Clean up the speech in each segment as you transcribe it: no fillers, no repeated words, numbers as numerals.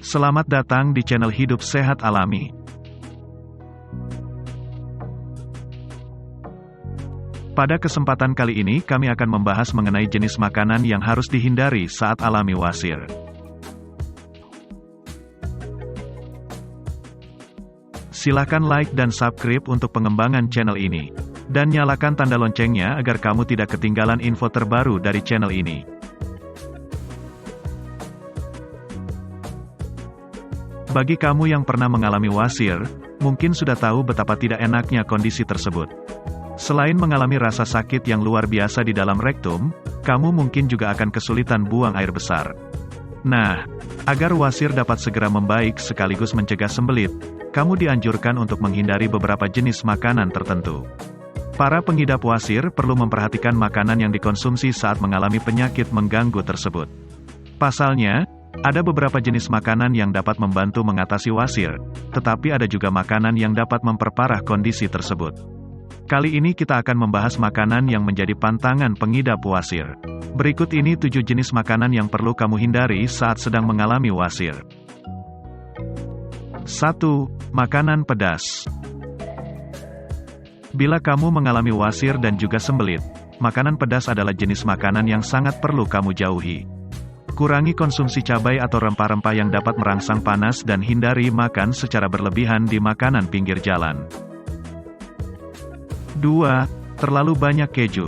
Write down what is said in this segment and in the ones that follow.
Selamat datang di channel Hidup Sehat Alami. Pada kesempatan kali ini kami akan membahas mengenai jenis makanan yang harus dihindari saat alami wasir. Silakan like dan subscribe untuk pengembangan channel ini. Dan nyalakan tanda loncengnya agar kamu tidak ketinggalan info terbaru dari channel ini. Bagi kamu yang pernah mengalami wasir, mungkin sudah tahu betapa tidak enaknya kondisi tersebut. Selain mengalami rasa sakit yang luar biasa di dalam rektum, kamu mungkin juga akan kesulitan buang air besar. Nah, agar wasir dapat segera membaik sekaligus mencegah sembelit, kamu dianjurkan untuk menghindari beberapa jenis makanan tertentu. Para pengidap wasir perlu memperhatikan makanan yang dikonsumsi saat mengalami penyakit mengganggu tersebut. Pasalnya, ada beberapa jenis makanan yang dapat membantu mengatasi wasir, tetapi ada juga makanan yang dapat memperparah kondisi tersebut. Kali ini kita akan membahas makanan yang menjadi pantangan pengidap wasir. Berikut ini 7 jenis makanan yang perlu kamu hindari saat sedang mengalami wasir. 1. Makanan pedas. Bila kamu mengalami wasir dan juga sembelit, makanan pedas adalah jenis makanan yang sangat perlu kamu jauhi. Kurangi konsumsi cabai atau rempah-rempah yang dapat merangsang panas dan hindari makan secara berlebihan di makanan pinggir jalan. 2. Terlalu banyak keju.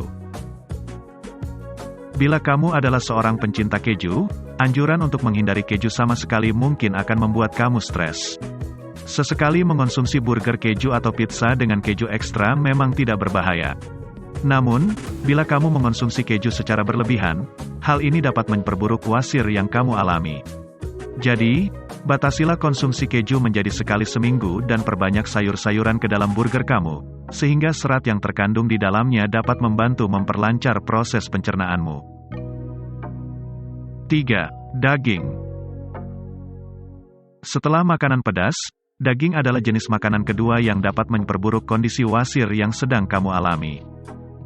Bila kamu adalah seorang pencinta keju, anjuran untuk menghindari keju sama sekali mungkin akan membuat kamu stres. Sesekali mengonsumsi burger keju atau pizza dengan keju ekstra memang tidak berbahaya. Namun, bila kamu mengonsumsi keju secara berlebihan, hal ini dapat memperburuk wasir yang kamu alami. Jadi, batasilah konsumsi keju menjadi sekali seminggu dan perbanyak sayur-sayuran ke dalam burger kamu, sehingga serat yang terkandung di dalamnya dapat membantu memperlancar proses pencernaanmu. 3. Daging. Setelah makanan pedas, daging adalah jenis makanan kedua yang dapat memperburuk kondisi wasir yang sedang kamu alami.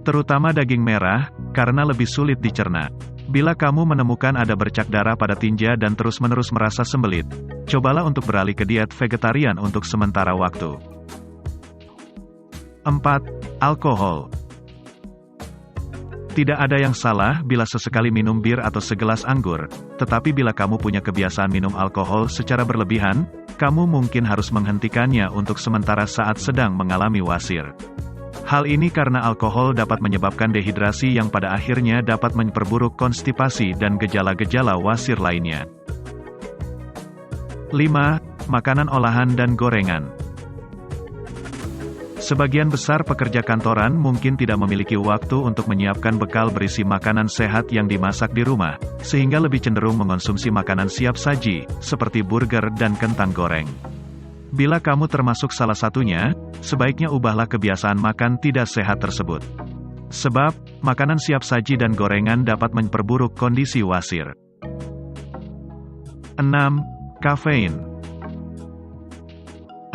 Terutama daging merah, karena lebih sulit dicerna. Bila kamu menemukan ada bercak darah pada tinja dan terus-menerus merasa sembelit, cobalah untuk beralih ke diet vegetarian untuk sementara waktu. 4. Alkohol. Tidak ada yang salah bila sesekali minum bir atau segelas anggur, tetapi bila kamu punya kebiasaan minum alkohol secara berlebihan, kamu mungkin harus menghentikannya untuk sementara saat sedang mengalami wasir. Hal ini karena alkohol dapat menyebabkan dehidrasi yang pada akhirnya dapat memperburuk konstipasi dan gejala-gejala wasir lainnya. 5. Makanan olahan dan gorengan. Sebagian besar pekerja kantoran mungkin tidak memiliki waktu untuk menyiapkan bekal berisi makanan sehat yang dimasak di rumah, sehingga lebih cenderung mengonsumsi makanan siap saji, seperti burger dan kentang goreng. Bila kamu termasuk salah satunya, sebaiknya ubahlah kebiasaan makan tidak sehat tersebut. Sebab, makanan siap saji dan gorengan dapat memperburuk kondisi wasir. 6. Kafein.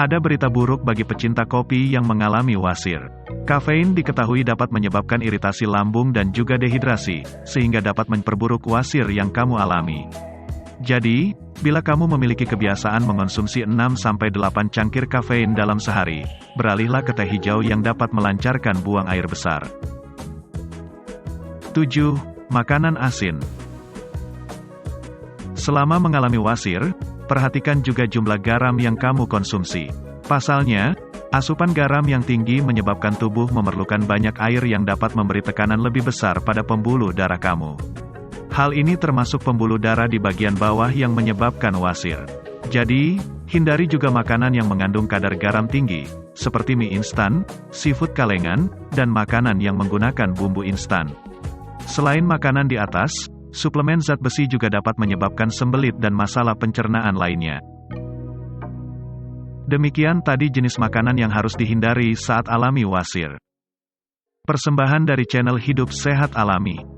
Ada berita buruk bagi pecinta kopi yang mengalami wasir. Kafein diketahui dapat menyebabkan iritasi lambung dan juga dehidrasi, sehingga dapat memperburuk wasir yang kamu alami. Jadi, bila kamu memiliki kebiasaan mengonsumsi 6-8 cangkir kafein dalam sehari, beralihlah ke teh hijau yang dapat melancarkan buang air besar. 7. Makanan asin. Selama mengalami wasir, perhatikan juga jumlah garam yang kamu konsumsi. Pasalnya, asupan garam yang tinggi menyebabkan tubuh memerlukan banyak air yang dapat memberi tekanan lebih besar pada pembuluh darah kamu. Hal ini termasuk pembuluh darah di bagian bawah yang menyebabkan wasir. Jadi, hindari juga makanan yang mengandung kadar garam tinggi, seperti mie instan, seafood kalengan, dan makanan yang menggunakan bumbu instan. Selain makanan di atas, suplemen zat besi juga dapat menyebabkan sembelit dan masalah pencernaan lainnya. Demikian tadi jenis makanan yang harus dihindari saat alami wasir. Persembahan dari channel Hidup Sehat Alami.